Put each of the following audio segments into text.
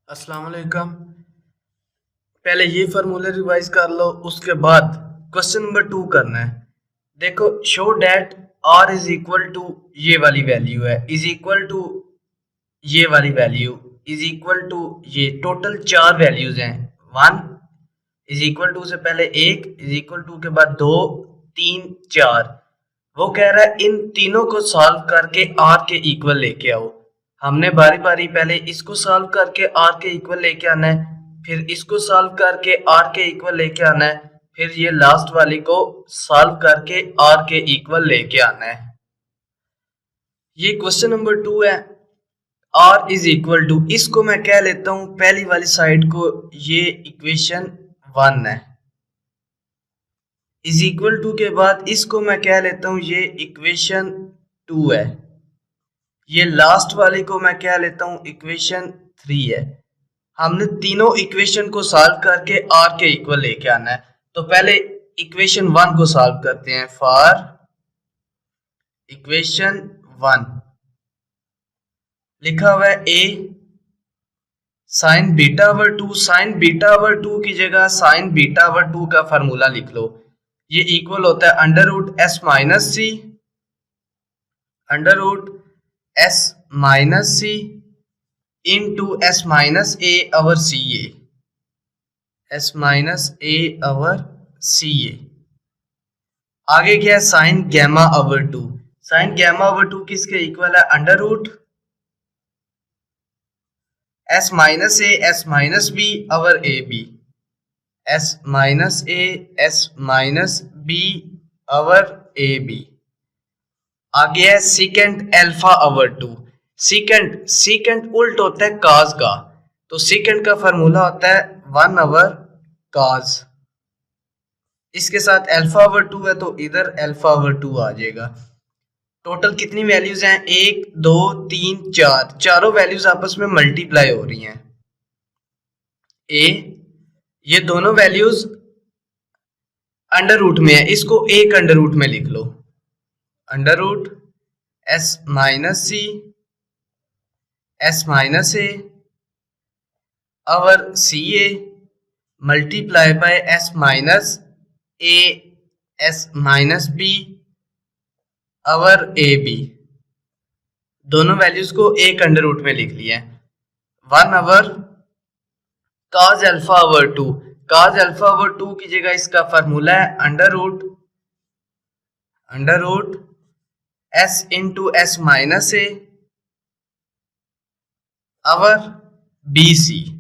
अस्सलाम वालेकुम। पहले ये फार्मूला रिवाइज कर लो, उसके बाद क्वेश्चन नंबर 2 करना है। देखो, show that R is equal to ये वाली वैल्यू है, इज इक्वल टू ये वाली वैल्यू, इज इक्वल टू ये टोटल 4 वैल्यूज हैं। 1 इज इक्वल टू से पहले 1, इज इक्वल टू के बाद 2, 3, 4। वो कह रहा है इन तीनों को सॉल्व करके आर के इक्वल लेके आओ। हमने बारी बारी पहले इसको सॉल्व करके आर के इक्वल लेके आना है, फिर इसको सॉल्व करके आर के इक्वल लेके आना है, फिर ये लास्ट वाली को सॉल्व करके आर के इक्वल लेके आना है। ये क्वेश्चन नंबर 2 है। आर इज इक्वल टू, इसको मैं कह लेता हूं पहली वाली साइड को, ये इक्वेशन 1 है। इज इक्वल टू के बाद इसको मैं कह लेता हूं ये इक्वेशन 2 है। ये लास्ट वाली को मैं कह लेता हूं इक्वेशन 3 है। हमने तीनों इक्वेशन को सॉल्व करके आर के इक्वल लेके आना है। तो पहले इक्वेशन 1 को सॉल्व करते हैं। फॉर इक्वेशन 1 लिखा हुआ है A sine beta over 2। Sine beta over 2 की जगह साइन बीटा ओवर 2 का फार्मूला लिख लो। ये इक्वल होता है under root S minus C, under root S minus C into S minus A over C A, S minus A over C A. आगे क्या है, sine gamma over 2। Sine gamma over 2 किसके equal है, under root S minus A S minus B over A B, S minus A S minus B over A B. आगे है secant alpha over 2। Secant secant उल्ट होता है काज का, तो secant का फार्मूला होता है 1 ओवर काज। इसके साथ अल्फा ओवर 2 है तो इधर अल्फा ओवर 2 आ जाएगा। टोटल कितनी वैल्यूज हैं, 1 2 3 4, चारों वैल्यूज आपस में मल्टीप्लाई हो रही हैं। ए ये दोनों वैल्यूज अंडर रूट में है, इसको एक अंडर रूट में लिख लो। Under root S minus C S minus A over C A multiply by S minus A S minus B over A B. दोनों वैल्यूज को एक अंडर रूट में लिख लिया है। 1 over cos alpha over 2। Cos alpha over 2 की जगह इसका फार्मूला है under root S into S minus A over B C.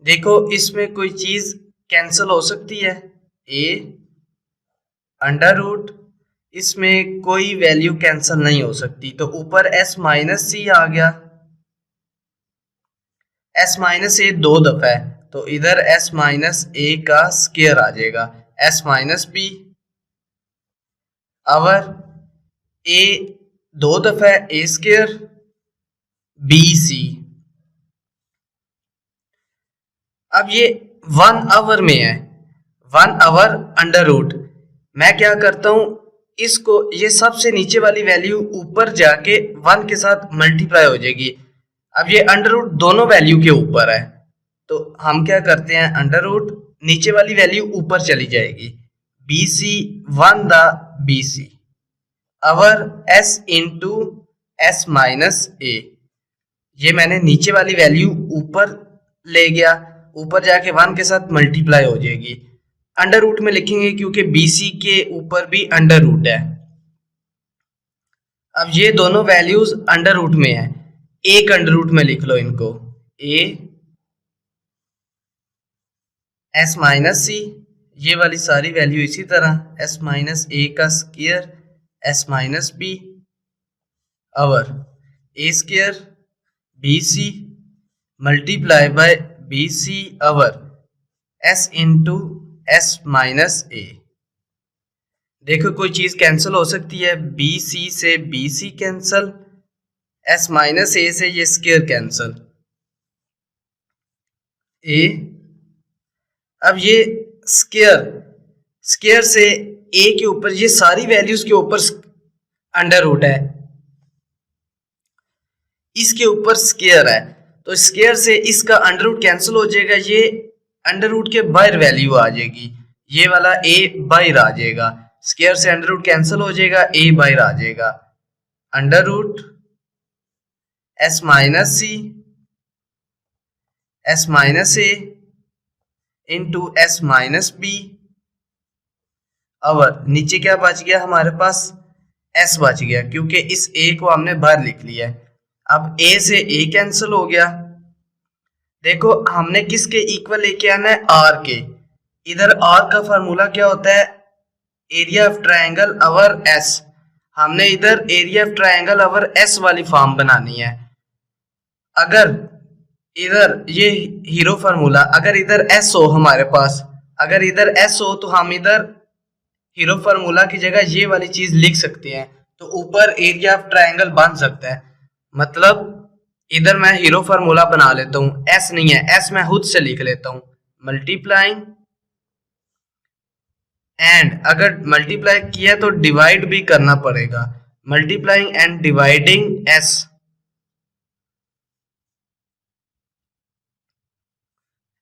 देखो इसमें कोई चीज कैंसिल हो सकती है, ए अंडर रूट, इसमें कोई वैल्यू कैंसिल नहीं हो सकती, तो ऊपर एस माइनस सी आ गया। एस माइनस ए 2 दफा है तो इधर एस माइनस ए का स्क्वायर आ जाएगा, एस माइनस बी ओवर ए 2 दफा है ए स्क्वायर बी सी। अब ये 1 आवर में है, 1 आवर अंडर रूट। मैं क्या करता हूं, इसको ये सबसे नीचे वाली वैल्यू ऊपर जाके 1 के साथ मल्टीप्लाई हो जाएगी। अब ये अंडर रूट दोनों वैल्यू के ऊपर है, तो हम क्या करते हैं, अंडर रूट नीचे वाली वैल्यू ऊपर चली जाएगी, B C 1 the B C over S into S minus A. ये मैंने नीचे वाली वैल्यू ऊपर ले गया, ऊपर जाके 1 के साथ मल्टीप्लाई हो जाएगी। अंडर रूट में लिखेंगे क्योंकि BC के ऊपर भी अंडर रूट है। अब ये दोनों वैल्यूज अंडर रूट में है, एक अंडर रूट में लिख लो इनको, ए एस माइनस सी, ये वाली सारी वैल्यू इसी तरह एस माइनस ए का square S minus B over A square B C multiply by B C over S into S minus A. देखो कोई चीज कैंसिल हो सकती है, बी सी से B C cancel, S minus A से ये स्क्वायर कैंसिल, ए। अब ये स्क्वायर से ए के ऊपर ये सारी वैल्यूज के ऊपर अंडर रूट है, इसके ऊपर स्क्वायर है, तो स्क्वायर से इसका अंडर रूट कैंसिल हो जाएगा, ये अंडर रूट के बाहर वैल्यू आ जाएगी, ये वाला ए बाहर आ जाएगा, स्क्वायर से अंडर रूट कैंसिल हो जाएगा, ए बाहर आ जाएगा, under root S minus C S minus A into S minus B. और नीचे क्या बच गया हमारे पास, एस बच गया, क्योंकि इस ए को हमने बाहर लिख लिया है। अब ए से ए कैंसिल हो गया। देखो हमने किसके इक्वल लेके आना है, आर के। इधर आर का फार्मूला क्या होता है, area of triangle over S. हमने इधर area of triangle over S वाली फॉर्म बनानी है। अगर इधर ये हीरो फार्मूला, अगर इधर एस हो हमारे पास, अगर इधर एस हो तो हम इधर हीरो फार्मूला की जगह ये वाली चीज लिख सकते हैं, तो ऊपर एरिया ऑफ ट्रायंगल बन सकता है। मतलब इधर मैं हीरो फार्मूला बना लेता हूं, एस नहीं है, एस मैं खुद से लिख लेता हूं, मल्टीप्लाइंग एंड, अगर मल्टीप्लाई किया तो डिवाइड भी करना पड़ेगा, multiplying and dividing S.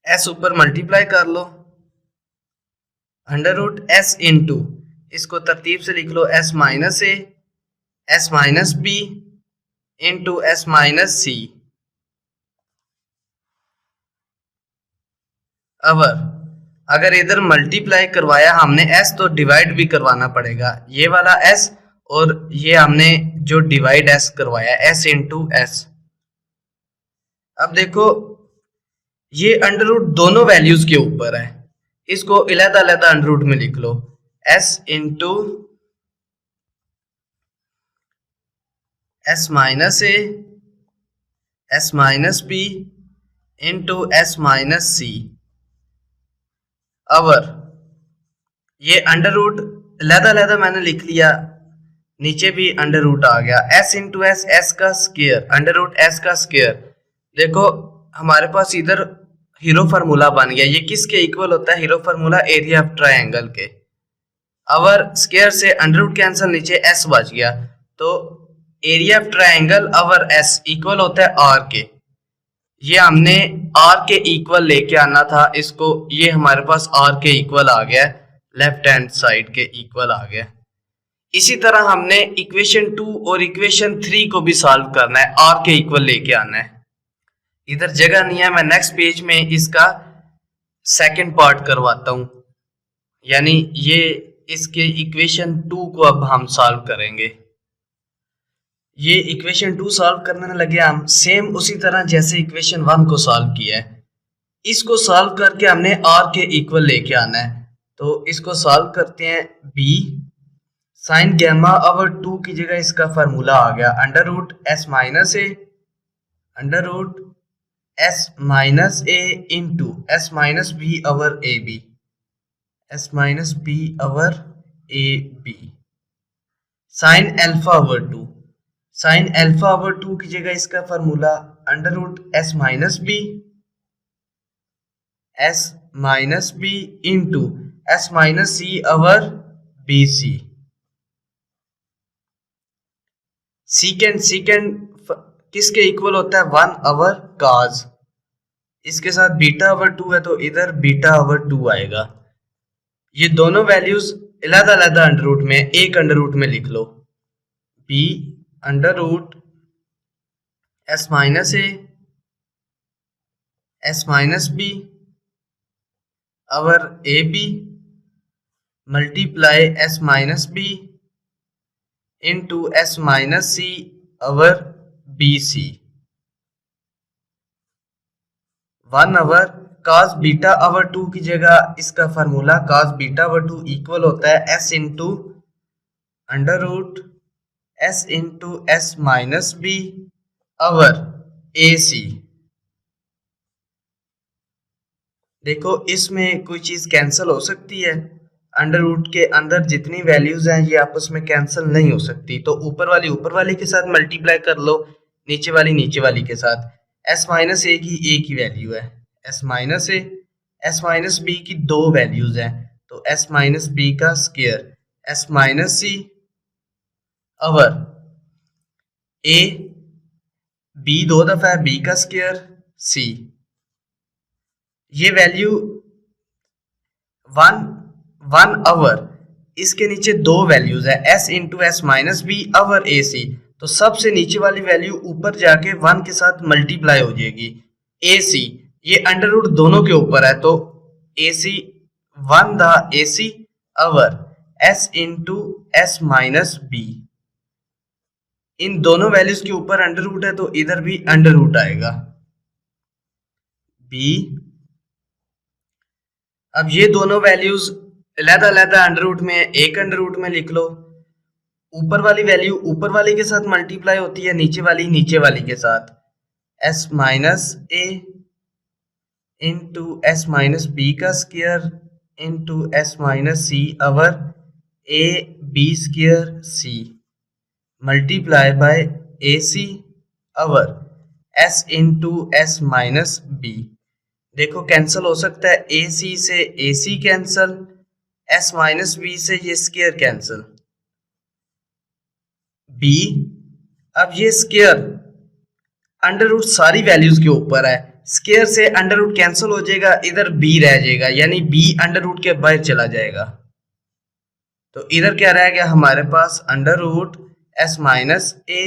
S ऊपर मल्टीप्लाई कर लो, अंडर रूट एस इंटू, इसको तरतीब से लिख लो, S minus A S minus B into S minus C. अगर इधर मल्टीप्लाई करवाया हमने एस, तो डिवाइड भी करवाना पड़ेगा, ये वाला एस और ये हमने जो डिवाइड एस करवाया, एस इंटू एस। अब देखो ये अंडर रूट दोनों वैल्यूज के ऊपर है, इसको अलग-अलग अंडर रूट में लिख लो, s into S minus A S minus B into S minus C. और ये अंडर रूट अलग-अलग मैंने लिख लिया, नीचे भी अंडर रूट आ गया, s इंटू एस, एस का स्क्वायर, अंडर रूट एस का स्क्वायर। देखो हमारे पास इधर हीरो फार्मूला बन गया, ये किसके इक्वल होता है, hero formula area of triangle के। और स्क्वायर से अंडर रूट कैंसिल, नीचे एस बच गया, तो एरिया ऑफ ट्रायंगल और एस इक्वल होता है आर के। ये हमने आर के इक्वल लेके आना था इसको, ये हमारे पास आर के इक्वल आ गया, लेफ्ट हैंड साइड के इक्वल आ गया। इसी तरह हमने इक्वेशन 2 और इक्वेशन 3 को भी सॉल्व करना है, आर के इक्वल लेके आना है। इधर जगह नहीं है, मैं नेक्स्ट पेज में इसका सेकंड पार्ट करवाता हूं, यानी ये इसके इक्वेशन 2 को अब हम सॉल्व करेंगे। ये इक्वेशन 2 सॉल्व करने लगे हम सेम उसी तरह जैसे इक्वेशन 1 को सॉल्व किया है। इसको सॉल्व करके हमने आर के इक्वल लेके आना है, तो इसको सॉल्व करते हैं। बी साइन गैमा ओवर 2 की जगह इसका फार्मूला आ गया, under root S minus A under root S minus A into S minus B over A B, S minus B over A B. Sine alpha over 2, sine alpha over 2 की जगह इसका formula under root S minus B into S minus C over B C. Second किसके equal होता है, 1 over काज। इसके साथ beta over 2 है, तो इधर बीटा ओवर 2 आएगा। ये दोनों वैल्यूज अलग अलग अंडर रूट में, एक अंडर रूट में लिख लो, B under root S minus A S minus B over A B multiply S minus B into S minus C over B C. 1 over cos beta over 2 की जगह इसका formula cos beta over 2 equal होता है s into under root S into S minus B over A C. देखो इसमें कोई चीज cancel हो सकती है, अंडर रूट के अंदर जितनी वैल्यूज हैं ये आपस में कैंसिल नहीं हो सकती, तो ऊपर वाली के साथ मल्टीप्लाई कर लो, नीचे वाली के साथ। एस माइनस ए की वैल्यू है, एस माइनस बी की 2 वैल्यूज हैं, तो एस माइनस बी का square S minus C over A B 2 दफा है, बी का स्क्वायर सी, ये वैल्यू 1 इसके नीचे दो वैल्यूज है S into S minus B over A C, तो सबसे नीचे वाली वैल्यू ऊपर जाके 1 के साथ मल्टीप्लाई हो जाएगी। ए सी ये अंडर रूट दोनों के ऊपर है, तो ए C 1 the A C over S into S minus B, इन दोनों वैल्यूज के ऊपर अंडर रूट है तो इधर भी अंडर रूट आएगा बी। अब ये दोनों वैल्यूज अलग-अलग अंडर रूट में, एक अंडर रूट में लिख लो। ऊपर वाली वैल्यू ऊपर वाली के साथ मल्टीप्लाई होती है, नीचे वाली नीचे वाली के साथ, S minus A into S minus B का square into S minus C over A B square C multiply by A C over S into S minus B. देखो कैंसिल हो सकता है, ए सी से A C cancel, S minus B से ये square cancel B. अब ये square under root सारी वैल्यूज के ऊपर है, स्क्वायर से अंडर रूट कैंसिल हो जाएगा, इधर बी रह जाएगा, यानी बी अंडर रूट के बाहर चला जाएगा। तो इधर क्या रह गया हमारे पास, under root S minus A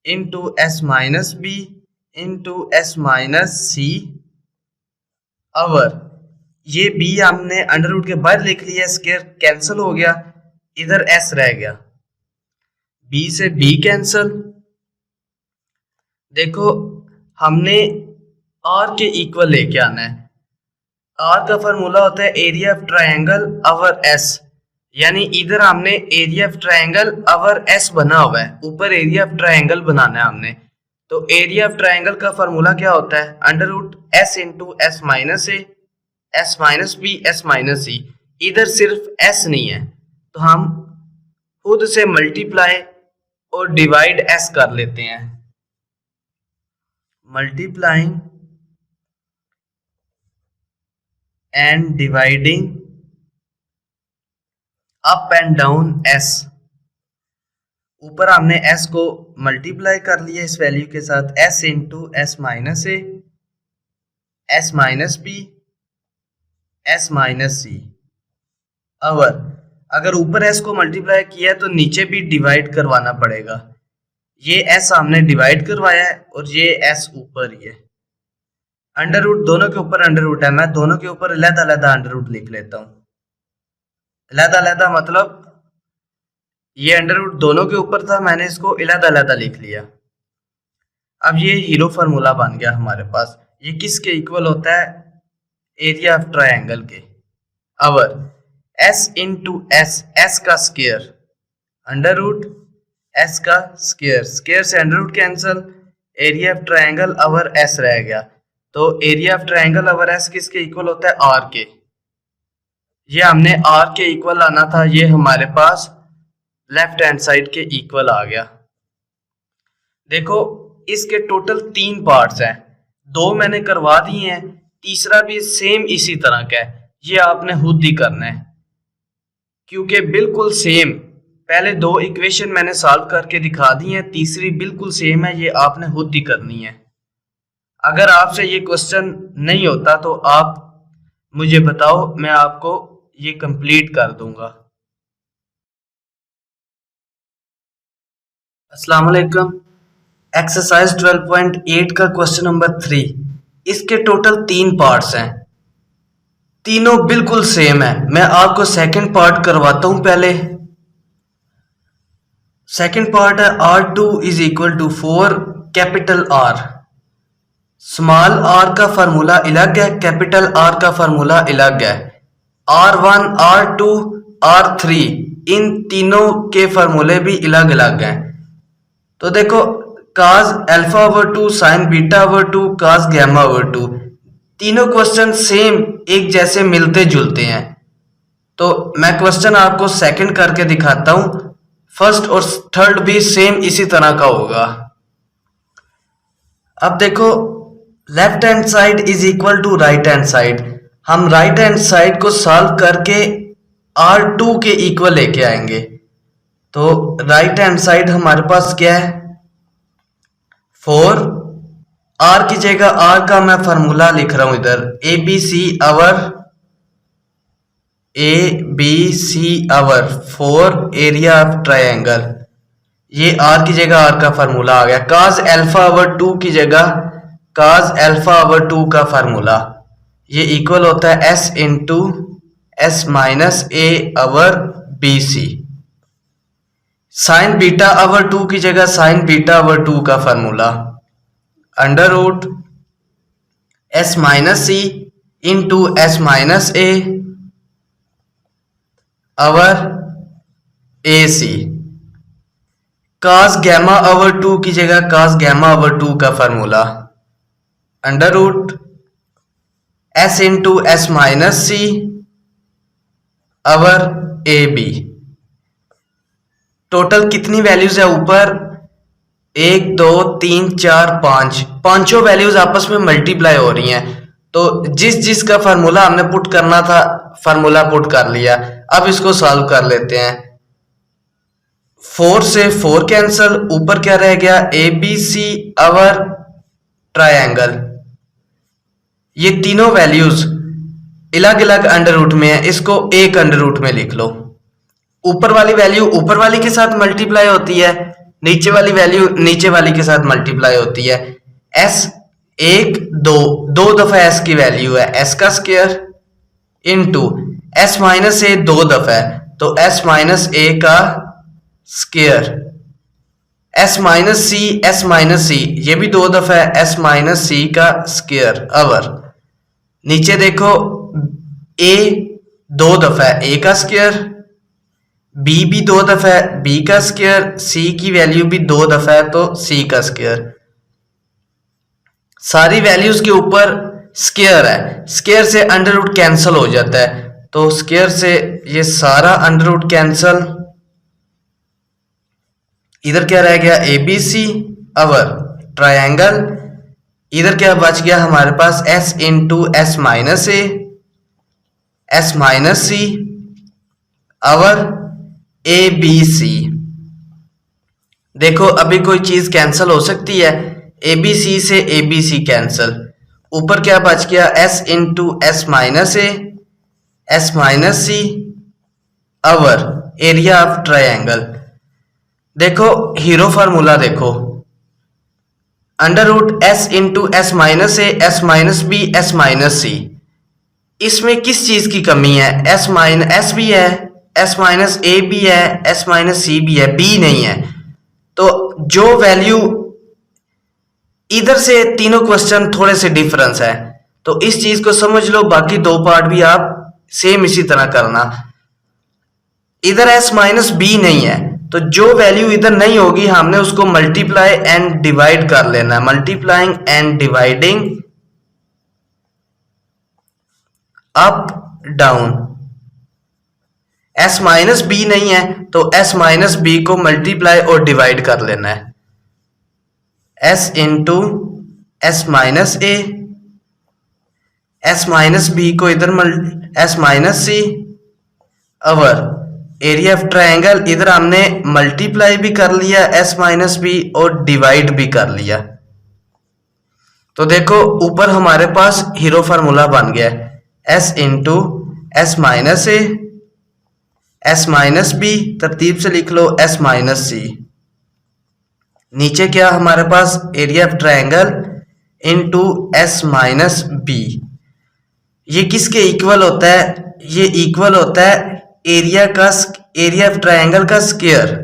into S minus B into S minus C over, ये बी हमने अंडर रूट के बाहर लिख लिया, स्क्वायर कैंसिल हो गया, इधर एस रह गया, बी से बी कैंसिल। देखो हमने आर के इक्वल लेके आना है, आर का फॉर्मूला होता है area of triangle over S, यानी इधर हमने area of triangle over S बना हुआ है, ऊपर एरिया ऑफ ट्रायंगल बनाना है हमने। तो एरिया ऑफ ट्रायंगल का फॉर्मूला क्या होता है, under root S into S minus A S minus B S minus C, इधर सिर्फ एस नहीं है तो हम खुद से मल्टीप्लाई और डिवाइड एस कर लेते हैं, multiplying and dividing up and down S. ऊपर हमने एस को मल्टीप्लाई कर लिया इस वैल्यू के साथ, S into S minus A S minus B S minus C over, अगर ऊपर एस को मल्टीप्लाई किया है तो नीचे भी डिवाइड करवाना पड़ेगा, ये एस हमने डिवाइड करवाया है और ये एस ऊपर ही है, अंडर रूट दोनों के ऊपर अंडर रूट है, मैं दोनों के ऊपर अलग-अलग अंडर रूट लिख लेता हूँ। अलग-अलग मतलब ये अंडर रूट दोनों के ऊपर था, मैंने इसको अलग-अलग लिख लिया। अब ये हीरो फार्मूला बन गया हमारे पास, ये किसके इक्वल होता है, एरिया ऑफ ट्रायंगल के, over S into S, S का स्क्वायर अंडर रूट एस का स्क्वायर, स्क्वायर से under root cancel, area of triangle over S रह गया, तो area of triangle over S किसके इक्वल होता है, आर के। ये हमने आर के इक्वल आना था, ये हमारे पास लेफ्ट हैंड साइड के इक्वल आ गया। देखो इसके टोटल 3 पार्ट्स हैं, 2 मैंने करवा दिए हैं, तीसरा भी सेम इसी तरह का है, ये आपने खुद ही करना है क्योंकि बिल्कुल सेम, पहले 2 इक्वेशन मैंने सॉल्व करके दिखा दी हैं, तीसरी बिल्कुल सेम है, ये आपने खुद ही करनी है। अगर आपसे ये क्वेश्चन नहीं होता तो आप मुझे बताओ, मैं आपको ये कंप्लीट कर दूंगा। अस्सलाम वालेकुम। एक्सरसाइज 12.8 का क्वेश्चन नंबर 3, इसके टोटल 3 पार्ट्स हैं, तीनों बिल्कुल सेम है। मैं आपको सेकंड पार्ट करवाता हूं पहले। सेकंड पार्ट है R2 is equal to 4 capital R। Small r का फार्मूला अलग है, कैपिटल R का फार्मूला अलग है। R1, R2, R3 इन तीनों के फार्मूले भी अलग अलग हैं। तो देखो cos alpha over 2 sin beta over 2 cos gamma over 2, तीनों क्वेश्चन सेम एक जैसे मिलते जुलते हैं। तो मैं क्वेश्चन आपको सेकंड करके दिखाता हूं, फर्स्ट और थर्ड भी सेम इसी तरह का होगा। अब देखो left hand side is equal to right hand side, हम राइट हैंड साइड को सॉल्व करके R2 के इक्वल लेके आएंगे। तो राइट हैंड साइड हमारे पास क्या है, 4 आर की जगह आर का मैं फार्मूला लिख रहा हूं इधर A B C over 4 area of triangle. ये आर की जगह आर का फार्मूला आ गया। काज अल्फा ओवर 2 की जगह काज अल्फा ओवर 2 का फार्मूला ये इक्वल होता है S into S minus A over B C. Sine beta over 2 की जगह साइन बीटा ओवर 2 का formula under root S minus C into S minus A over A C. Cos gamma over 2 की जगह cos gamma over 2 का formula under root S into S minus C over A B. Total कितनी values है ऊपर 1 2 3 4 5 पांचों values आपस में multiply हो रही हैं। तो जिस जिस का फार्मूला हमने पुट करना था फार्मूला पुट कर लिया। अब इसको सॉल्व कर लेते हैं। 4 से 4 कैंसल, ऊपर क्या रह गया A B C over triangle. ये तीनों वैल्यूज अलग अलग अंडर रूट में है, इसको एक अंडर रूट में लिख लो। ऊपर वाली वैल्यू ऊपर वाली के साथ मल्टीप्लाई होती है, नीचे वाली वैल्यू नीचे वाली के साथ मल्टीप्लाई होती है। एस 1 2 दो दफा एस की वैल्यू है एस का स्क्वायर इंटू एस माइनस ए 2 दफा है तो एस माइनस ए का स्क्वायर। एस माइनस सी ये भी 2 दफा है एस माइनस सी का स्क्वायर ओवर। नीचे देखो ए 2 दफा है ए का स्क्वायर, बी भी 2 दफा है बी का स्क्वायर, सी की वैल्यू भी 2 दफा है तो सी का स्क्वायर। सारी वैल्यूज के ऊपर स्क्वायर है, स्क्वायर से अंडर रूट कैंसिल हो जाता है तो स्क्वायर से ये सारा अंडर रूट कैंसिल। इधर क्या रह गया A B C over triangle. इधर क्या बच गया हमारे पास S into S minus A S minus C over A B C. देखो अभी कोई चीज कैंसिल हो सकती है, ए बी सी से ए बी सी कैंसिल। ऊपर क्या बच गया S into S minus A S minus C over area of triangle. देखो हीरो फार्मूला देखो under root S into S minus A S minus B S minus C. इसमें किस चीज की कमी है एस माइनस एस भी है एस माइनस ए भी है एस माइनस सी भी है बी नहीं है। तो जो वैल्यू इधर से तीनों क्वेश्चन थोड़े से डिफरेंस है तो इस चीज को समझ लो। बाकी 2 पार्ट भी आप सेम इसी तरह करना। इधर एस माइनस बी नहीं है तो जो वैल्यू इधर नहीं होगी हमने उसको मल्टीप्लाई एंड डिवाइड कर लेना है। Multiplying and dividing up down. S minus B नहीं है तो एस माइनस बी को मल्टीप्लाई और डिवाइड कर लेना है। S into S minus A S minus B को इधर S minus C over area of triangle. इधर हमने मल्टीप्लाई भी कर लिया एस माइनस बी और डिवाइड भी कर लिया। तो देखो ऊपर हमारे पास हीरो फार्मूला बन गया S into S minus A S minus B, तरतीब से लिख लो एस माइनस सी। नीचे क्या हमारे पास area of triangle into S minus B. ये किसके इक्वल होता है ये इक्वल होता है एरिया ऑफ ट्रायंगल का स्क्वायर।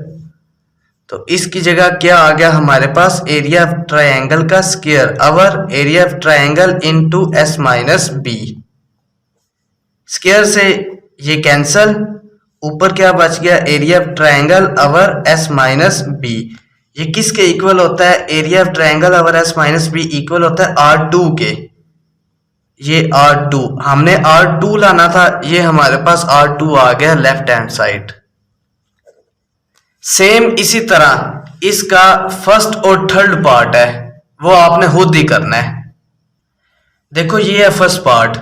तो इसकी जगह क्या आ गया हमारे पास एरिया ऑफ ट्रायंगल का square over area of triangle into S minus B. Square से ये कैंसल, ऊपर क्या बच गया area of triangle over S minus B. ये किसके इक्वल होता है area of triangle over S minus B equal होता है R2 के। ये R2 हमने R2 लाना था, ये हमारे पास R2 आ गया लेफ्ट हैंड साइड। सेम इसी तरह इसका फर्स्ट और थर्ड पार्ट है वो आपने खुद ही करना है। देखो ये है फर्स्ट पार्ट,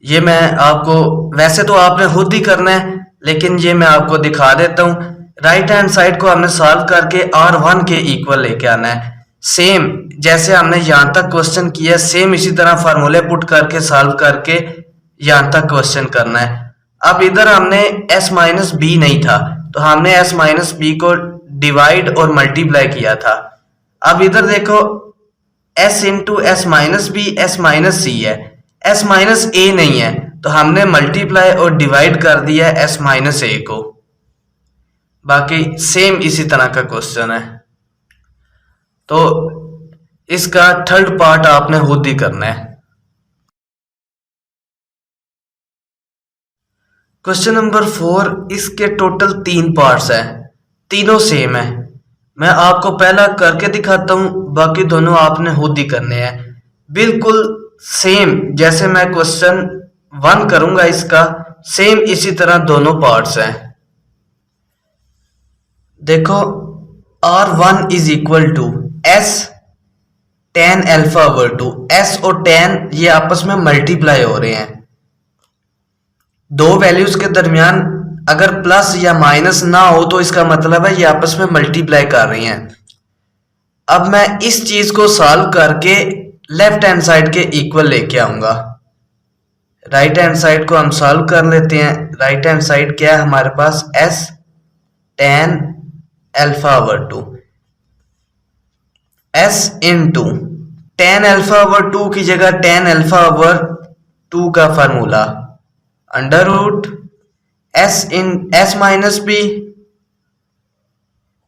ये मैं आपको वैसे तो आपने खुद ही करना है लेकिन ये मैं आपको दिखा देता हूं। राइट हैंड साइड को हमने सॉल्व करके R1 के इक्वल लेके आना है। सेम जैसे हमने यहाँ तक क्वेश्चन किया, सेम इसी तरह फार्मूले पुट करके सॉल्व करके यहाँ तक क्वेश्चन करना है। अब इधर हमने s माइनस बी नहीं था, तो हमने s माइनस बी को डिवाइड और मल्टीप्लाई किया था। अब इधर देखो s into S minus B S minus C है, s माइनस ए नहीं है, तो हमने मल्टीप्लाई और डिवाइड कर दिया s माइनस ए को। बाकी सेम इसी तरह का क्वेश्चन है, तो इसका थर्ड पार्ट आपने खुद ही करना है। क्वेश्चन नंबर 4, इसके टोटल 3 पार्ट्स हैं, तीनों सेम है। मैं आपको पहला करके दिखाता हूं, बाकी दोनों आपने खुद ही करने हैं, बिल्कुल सेम जैसे मैं क्वेश्चन 1 करूंगा इसका, सेम इसी तरह दोनों पार्ट्स हैं। देखो R1 is equal to S tan alpha over 2, S और tan ये आपस में मल्टीप्लाई हो रहे हैं। दो वैल्यूज के दरमियान अगर प्लस या माइनस ना हो तो इसका मतलब है ये आपस में मल्टीप्लाई कर रही हैं। अब मैं इस चीज को सॉल्व करके लेफ्ट हैंड साइड के इक्वल लेके आऊंगा। राइट हैंड साइड को हम सॉल्व कर लेते हैं। राइट हैंड साइड क्या है हमारे पास, S tan alpha over 2, S into tan alpha over 2 की जगह tan अल्फा ओवर 2 का formula under root S minus B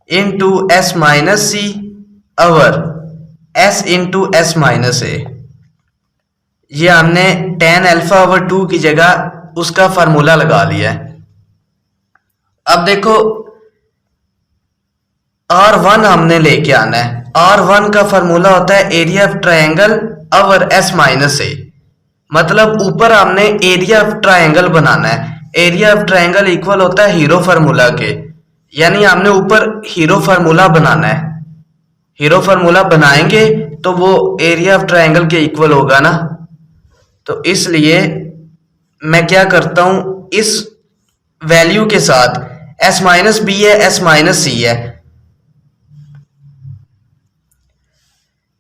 into S minus C over S into S minus A. ये हमने tan alpha over 2 की जगह उसका formula लगा लिया है। अब देखो R1 हमने लेके आना है। R1 का फार्मूला होता है area of triangle over S minus A, मतलब ऊपर हमने एरिया ऑफ ट्रायंगल बनाना है। एरिया ऑफ ट्रायंगल इक्वल होता है हीरो फार्मूला के, यानी हमने ऊपर हीरो फार्मूला बनाना है। हीरो फार्मूला बनाएंगे तो वो एरिया ऑफ ट्रायंगल के इक्वल होगा ना, तो इसलिए मैं क्या करता हूं, इस वैल्यू के साथ S माइनस बी है, S माइनस सी है,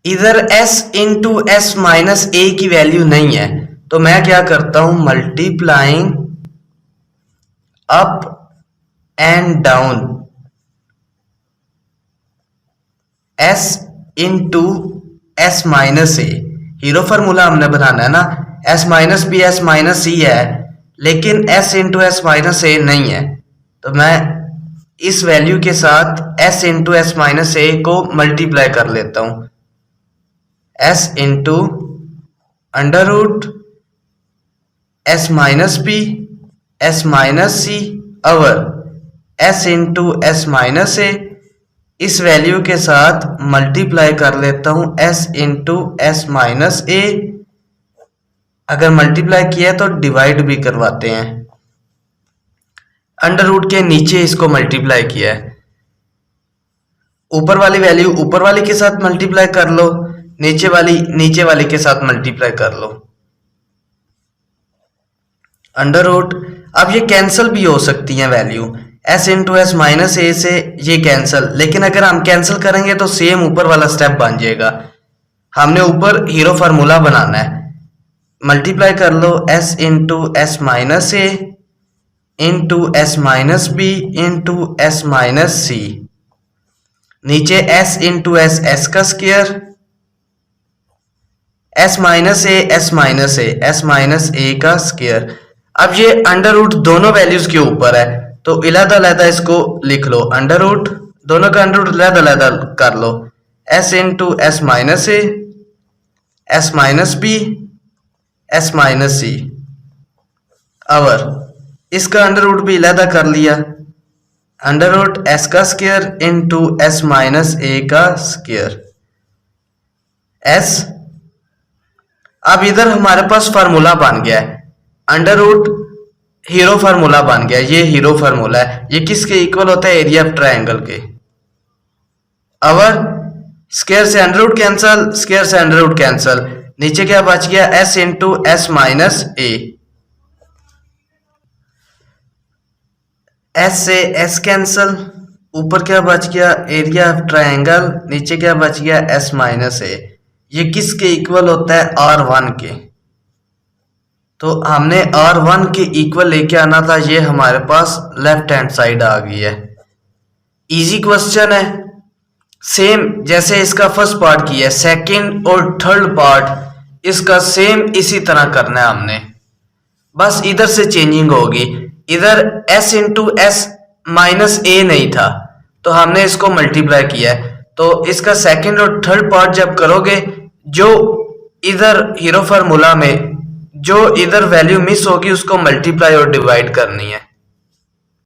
इधर S into S minus A की वैल्यू नहीं है, तो मैं क्या करता हूं, multiplying up and down S into S minus A. Hero formula हमने बनाना है ना, S minus B S minus C है, लेकिन S into S minus A नहीं है, तो मैं इस वैल्यू के साथ S into S minus A को मल्टीप्लाई कर लेता हूं। S into under root S minus B S minus C over S into S minus A, इस वैल्यू के साथ मल्टीप्लाई कर लेता हूं S into S minus A. अगर मल्टीप्लाई किया तो डिवाइड भी करवाते हैं। अंडर रूट के नीचे इसको मल्टीप्लाई किया है, ऊपर वाली वैल्यू ऊपर वाली के साथ मल्टीप्लाई कर लो, नीचे वाली के साथ मल्टीप्लाई कर लो, अंडर रूट। अब ये कैंसिल भी हो सकती हैं value, S into S minus A से ये कैंसिल, लेकिन अगर हम कैंसिल करेंगे तो सेम ऊपर वाला स्टेप बन जाएगा। हमने ऊपर हीरो फार्मूला बनाना है, मल्टीप्लाई कर लो S into S minus A into S minus B into S minus C, नीचे S इंटू S का square, S minus A S minus A S minus A का स्क्वायर। अब ये अंडर रूट दोनों वैल्यूज के ऊपर है, तो अलग-अलग इसको लिख लो, अंडर रूट दोनों का अंडर रूट अलग-अलग कर लो, S into S minus A S minus B S minus C over इसका अंडर रूट भी अलग कर लिया, अंडर रूट S का square into S minus A का स्क्वायर S। अब इधर हमारे पास फार्मूला बन गया है, अंडर रूट हीरो फार्मूला बन गया, ये हीरो फार्मूला है, ये किसके इक्वल होता है, एरिया ऑफ ट्रायंगल के। ओवर स्क्वायर से अंडर रूट कैंसल, स्क्वायर से अंडर रूट कैंसल, नीचे क्या बच गया, S into S minus A, S से S कैंसल, ऊपर क्या बच गया, एरिया ऑफ ट्रायंगल, नीचे क्या बच गया, एस माइनस ए। ये किसके इक्वल होता है, R1 के। तो हमने R1 के इक्वल लेके आना था, ये हमारे पास लेफ्ट हैंड साइड आ गई है। इजी क्वेश्चन है, सेम जैसे इसका फर्स्ट पार्ट किया है, सेकंड और थर्ड पार्ट इसका सेम इसी तरह करना है हमने, बस इधर से चेंजिंग होगी। इधर s into S minus A नहीं था, तो हमने इसको मल्टीप्लाई किया है। तो इसका सेकंड और थर्ड पार्ट जब करोगे, जो इधर हीरो फार्मूला में जो इधर वैल्यू मिस होगी उसको मल्टीप्लाई और डिवाइड करनी है।